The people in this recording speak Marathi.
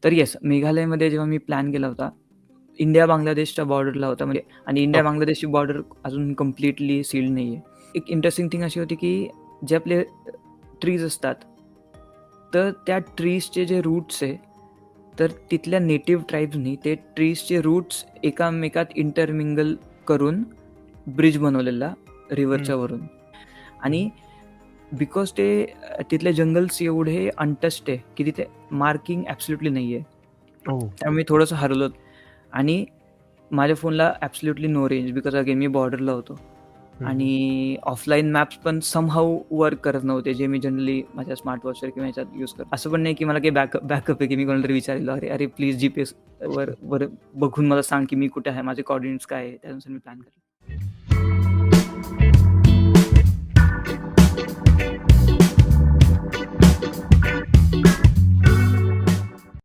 तर येस, मेघालयमध्ये जेव्हा मी प्लॅन केला होता, इंडिया बांगलादेशच्या बॉर्डरला होता म्हणजे, आणि इंडिया ओके. बांगलादेशची बॉर्डर अजून कम्प्लिटली सील्ड नाही आहे. एक इंटरेस्टिंग थिंग अशी होती की जे आपले ट्रीज असतात, तर त्या ट्रीजचे जे रूट्स आहे, तर तिथल्या नेटिव्ह ट्राईब्सनी ते ट्रीजचे रूट्स एकामेकात इंटरमिंगल करून ब्रिज बनवलेला रिव्हरच्या वरून. आणि बिकॉज ते तिथले जंगल्स एवढे अनटच्ड आहे की तिथे मार्किंग ॲब्सोल्युटली नाही आहे. त्यामुळे मी थोडंसं हरलो आणि माझ्या फोनला absolutely no range, because again मी बॉर्डरला होतो. आणि ऑफलाईन मॅप्स पण समहाऊ वर्क करत नव्हते, जे मी जनरली माझ्या स्मार्टवॉचवर किंवा ह्याच्यात यूज करतो. असं पण नाही की मला काही बॅकअप आहे की मी कोणाला तरी विचारलं, अरे प्लीज GPS वर बघून मला सांग की मी कुठे आहे, माझे कॉर्डिनेट्स काय आहे, त्यानुसार मी प्लॅन करतो.